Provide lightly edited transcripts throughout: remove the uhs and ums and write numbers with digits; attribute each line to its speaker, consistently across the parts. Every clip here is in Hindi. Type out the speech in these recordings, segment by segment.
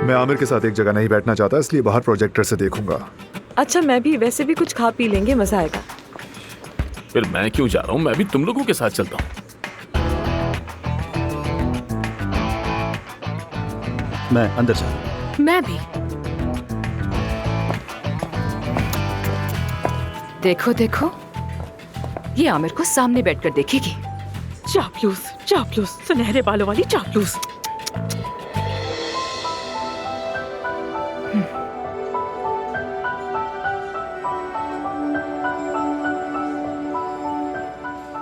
Speaker 1: मैं आमिर के साथ एक जगह नहीं बैठना चाहता, इसलिए बाहर प्रोजेक्टर से देखूंगा।
Speaker 2: अच्छा मैं भी, वैसे भी कुछ खा पी लेंगे, मजा आएगा।
Speaker 3: फिर मैं क्यों जा रहा हूँ, मैं भी तुम लोगों के साथ चलता हूँ।
Speaker 4: मैं अंदर जा रहा हूँ।
Speaker 5: मैं भी। देखो देखो, ये आमिर को सामने बैठकर देखेगी।
Speaker 2: चापलूस, चापलूस, सुनहरे बालों वाली चापलूस।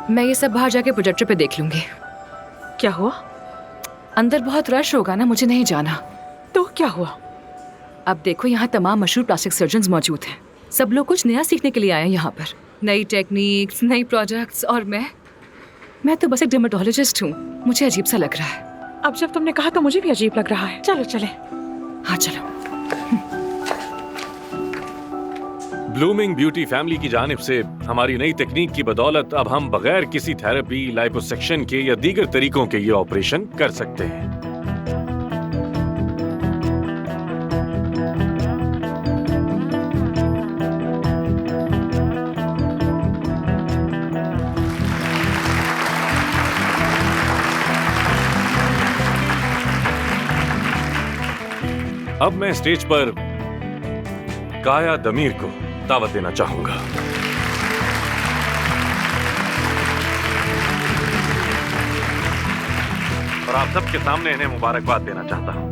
Speaker 5: मैं ये सब बाहर जाके प्रोजेक्टर पे देख लूंगी।
Speaker 2: क्या हुआ?
Speaker 5: अंदर बहुत रश होगा ना, मुझे नहीं जाना।
Speaker 2: तो क्या हुआ?
Speaker 5: अब देखो, यहाँ तमाम मशहूर प्लास्टिक सर्जन्स मौजूद हैं। सब लोग कुछ नया सीखने के लिए आए हैं यहाँ पर, नई टेक्निक्स, नई प्रोजेक्ट्स, और मैं तो बस एक डर्मेटोलॉजिस्ट हूँ। मुझे अजीब सा लग रहा है।
Speaker 2: अब जब तुमने कहा तो मुझे भी अजीब लग रहा है। चलो चले।
Speaker 5: हाँ चलो।
Speaker 3: ब्लूमिंग ब्यूटी फैमिली की जानिब से हमारी नई तकनीक की बदौलत अब हम बगैर किसी थेरेपी, लाइपोसेक्शन के या दीगर तरीकों के ये ऑपरेशन कर सकते हैं। अब मैं स्टेज पर काया दमीर को दावत देना चाहूंगा। और आप सबके सामने इन्हें मुबारकबाद देना चाहता हूं।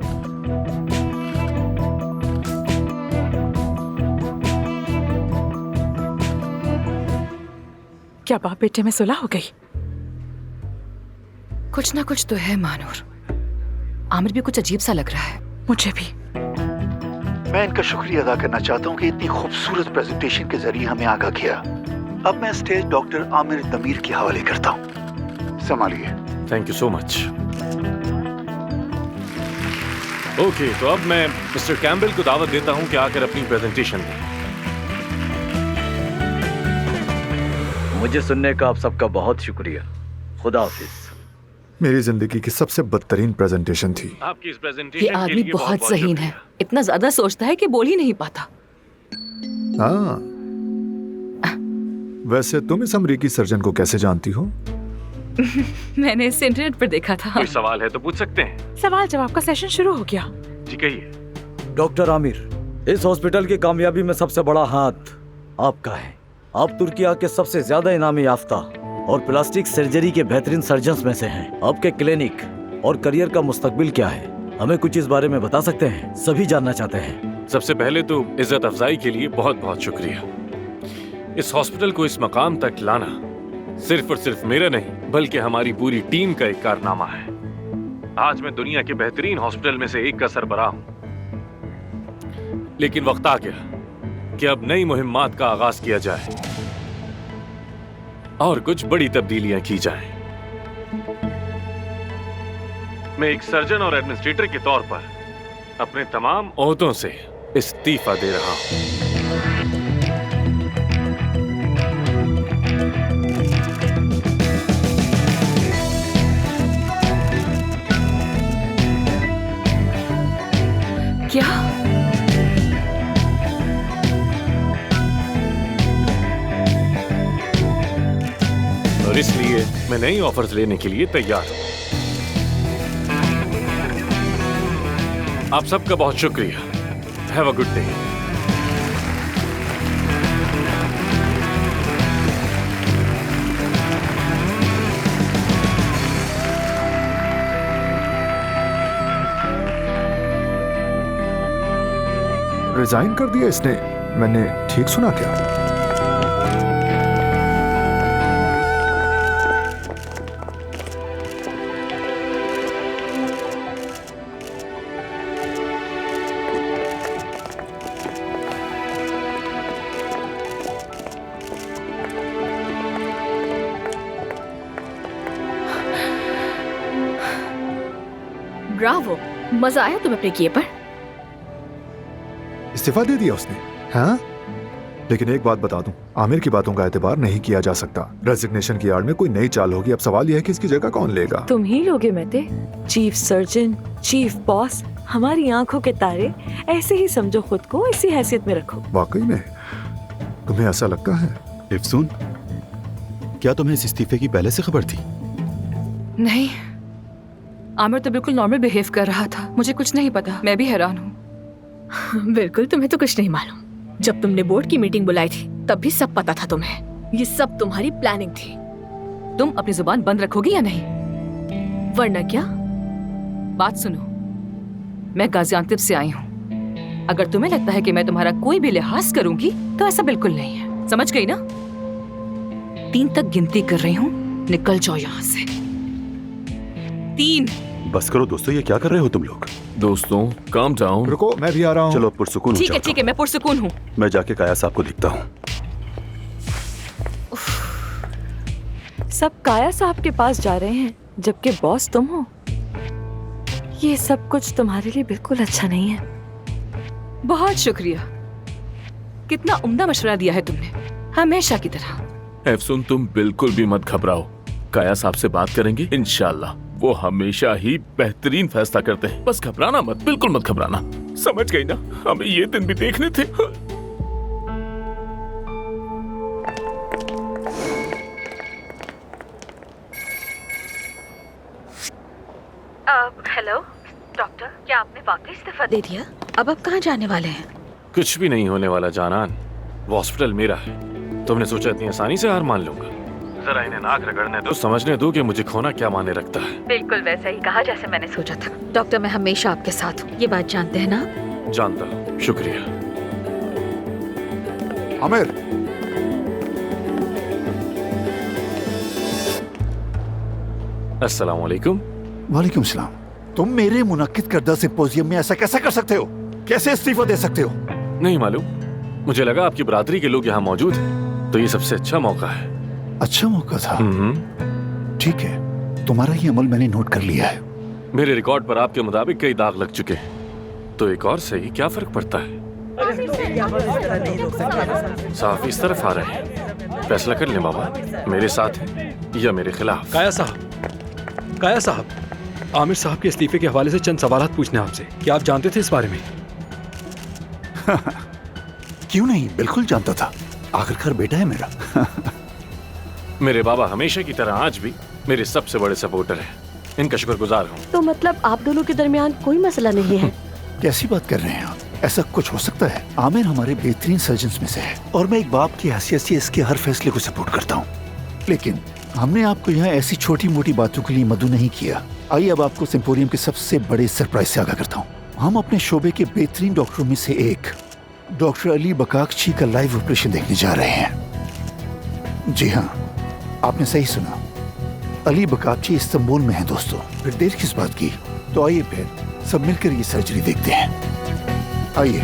Speaker 2: क्या बाप बेटे में सुलह हो गई?
Speaker 5: कुछ ना कुछ तो है मानूर। आमिर भी कुछ अजीब सा लग रहा है।
Speaker 2: मुझे भी।
Speaker 4: मैं इनका शुक्रिया अदा करना चाहता हूँ कि इतनी खूबसूरत प्रेजेंटेशन के जरिए हमें आगाह किया। अब मैं स्टेज डॉक्टर आमिर दमीर के हवाले करता हूँ। संभालिए।
Speaker 3: Thank you so much. Okay, तो अब मैं मिस्टर कैम्बल को दावत देता हूं कि आकर अपनी प्रेजेंटेशन दें।
Speaker 6: मुझे सुनने का आप सबका बहुत शुक्रिया। खुदा हाफिज।
Speaker 1: मेरी जिंदगी की सबसे बदतरीन प्रेजेंटेशन थी।
Speaker 3: आपकी इस
Speaker 5: ये
Speaker 3: प्रेजेंटेशन के
Speaker 5: आदमी
Speaker 3: लिए
Speaker 5: बहुत ज़हीन है। इतना ज्यादा सोचता है कि बोल ही नहीं पाता।
Speaker 1: हाँ, वैसे तुम इस अमरीकी सर्जन को कैसे जानती हो?
Speaker 5: मैंने इसे इंटरनेट पर देखा था।
Speaker 3: कोई सवाल है तो पूछ सकते हैं।
Speaker 2: सवाल जवाब का सेशन शुरू हो गया।
Speaker 3: जी कहिए।
Speaker 6: डॉक्टर आमिर, इस हॉस्पिटल की कामयाबी में सबसे बड़ा हाथ आपका है। आप तुर्किया के सबसे ज्यादा इनामी याफ्ता और प्लास्टिक सर्जरी के बेहतरीन सर्जन्स में से हैं। आपके क्लिनिक और करियर का मुस्तकबिल क्या है, हमें कुछ इस बारे में बता सकते हैं? सभी जानना चाहते हैं।
Speaker 3: सबसे पहले तो इज्जत अफजाई के लिए बहुत बहुत शुक्रिया। इस हॉस्पिटल को इस मकाम तक लाना सिर्फ और सिर्फ मेरा नहीं बल्कि हमारी पूरी टीम का एक कारनामा है। आज मैं दुनिया के बेहतरीन हॉस्पिटल में से एक का सरबराह हूं, लेकिन वक्त आ गया कि अब नई मुहिम्मात का आगाज किया जाए और कुछ बड़ी तब्दीलियां की जाएं। मैं एक सर्जन और एडमिनिस्ट्रेटर के तौर पर अपने तमाम ओहदों से इस्तीफा दे रहा हूं।
Speaker 5: क्या?
Speaker 3: और इसलिए मैं नई ऑफर्स लेने के लिए तैयार हूं। आप सबका बहुत शुक्रिया। Have a good day.
Speaker 1: Resign कर दिया इसने? मैंने ठीक सुना क्या?
Speaker 5: ब्रावो, मजा आया तुम्हें अपने किए पर?
Speaker 1: इस्तीफा दे दिया उसने? हाँ, लेकिन एक बात बता दूं, आमिर की बातों का एतबार नहीं किया जा सकता। रेजिग्नेशन की आड़ में कोई नई चाल होगी। अब सवाल यह है कि इसकी जगह कौन लेगा?
Speaker 2: तुम ही लोगे मेते, चीफ सर्जन, चीफ बॉस, हमारी आंखों के तारे ऐसे ही समझो, खुद को इसी हैसियत में रखो।
Speaker 1: वाकई में तुम्हें ऐसा लगता है?
Speaker 7: इफ्सून, क्या तुम्हें इस इस्तीफे की पहले से खबर थी?
Speaker 5: नहीं, आमिर तो बिल्कुल नॉर्मल बिहेव कर रहा था, मुझे कुछ नहीं पता। मैं भी हैरान हूँ।
Speaker 2: बिल्कुल, तुम्हें तो कुछ नहीं मालूम। जब तुमने बोर्ड की मीटिंग बुलाई थी तब भी सब पता था तुम्हें। ये सब तुम्हारी प्लानिंग थी।
Speaker 5: तुम अपनी जुबान बंद रखोगी या नहीं?
Speaker 2: वरना क्या?
Speaker 5: बात सुनो, मैं गाजियांतिब से आई हूँ। अगर तुम्हें लगता है कि मैं तुम्हारा कोई भी लिहाज करूंगी तो ऐसा बिल्कुल नहीं है, समझ गई ना? 3 तक गिनती कर रही हूँ, निकल जाओ यहाँ से। 3।
Speaker 7: बस करो दोस्तों, ये क्या कर रहे हो तुम लोग?
Speaker 3: दोस्तों काम डाउन।
Speaker 1: रुको, मैं भी आ रहा हूँ।
Speaker 7: चलो पुरसुकून हो
Speaker 5: ठीक है
Speaker 7: जाओ।
Speaker 5: ठीक है, मैं पुरसुकून हूँ।
Speaker 7: मैं जाके काया साहब को दिखता हूँ।
Speaker 2: सब काया साहब के पास जा रहे हैं जबकि बॉस तुम हो। ये सब कुछ तुम्हारे लिए बिल्कुल अच्छा नहीं है।
Speaker 5: बहुत शुक्रिया, कितना उम्दा मशवरा दिया है तुमने, हमेशा की तरह।
Speaker 3: एफसून, तुम बिल्कुल भी मत घबराओ। काया साहब से बात करेंगे इंशाल्लाह। वो हमेशा ही बेहतरीन फैसला करते हैं। बस घबराना मत, बिल्कुल मत घबराना। समझ गई ना? हमें ये दिन भी देखने थे।
Speaker 2: हेलो डॉक्टर, क्या आपने वाकई इस्तीफा दे दिया? अब आप कहाँ जाने वाले हैं?
Speaker 3: कुछ भी नहीं होने वाला जानान, वो हॉस्पिटल मेरा है। तुमने सोचा इतनी आसानी से हार मान लूंगा? जरा इन्हें नाक रगड़ने दो, समझने दो कि मुझे खोना क्या माने रखता है।
Speaker 2: बिल्कुल वैसा ही कहा जैसे मैंने सोचा था। डॉक्टर, मैं हमेशा आपके साथ हूँ, ये बात जानते हैं ना?
Speaker 3: जानता हूँ, शुक्रिया।
Speaker 1: आमिर,
Speaker 3: अस्सलाम वालेकुम।
Speaker 4: वालेकुम सलाम। तुम मेरे मुनक्किद करदा सिंपोजियम में ऐसा कैसा कर सकते हो? कैसे इस्तीफा दे सकते हो?
Speaker 3: नहीं मालूम, मुझे लगा आपकी बरादरी के लोग यहाँ मौजूद हैं, तो ये सबसे अच्छा मौका है।
Speaker 4: अच्छा मौका था। ठीक है, तुम्हारा ये अमल मैंने नोट कर लिया है।
Speaker 3: मेरे रिकॉर्ड पर आपके मुताबिक कई दाग लग चुके हैं, तो एक और सही क्या फर्क पड़ता है? साफ इस तरफ आ रहे हैं। फैसला कर लें बाबा, मेरे साथ हैं या मेरे खिलाफ।
Speaker 8: काया साहब, आमिर साहब के इस्तीफे के हवाले से चंद सवालात पूछने आपसे। क्या आप जानते थे इस बारे में?
Speaker 4: क्यों नहीं, बिल्कुल जानता था। आखिरकार बेटा है मेरा।
Speaker 3: मेरे बाबा हमेशा की तरह आज भी मेरे सबसे बड़े सपोर्टर हैं। इनका शुक्रगुजार हूँ।
Speaker 2: तो मतलब आप दोनों के दरमियान कोई मसला नहीं है?
Speaker 4: कैसी बात कर रहे हैं आप? ऐसा कुछ हो सकता है? आमिर हमारे बेहतरीन सर्जन्स में से है और मैं एक बाप की हैसियत से इसके हर फैसले को सपोर्ट करता हूँ। लेकिन हमने आपको यहाँ ऐसी छोटी मोटी बातों के लिए मदऊ नहीं किया। आइए अब आपको सिम्पोरियम के सबसे बड़े सरप्राइज से आगाह करता हूँ। हम अपने शोबे के बेहतरीन डॉक्टरों में से एक डॉक्टर अली बकाकची का लाइव ऑपरेशन देखने जा रहे हैं। जी हाँ, आपने सही सुना, अली बकाकची इस्तांबुल में है दोस्तों। फिर देर किस बात की? तो आइए फिर सब मिलकर ये सर्जरी देखते हैं। आइए।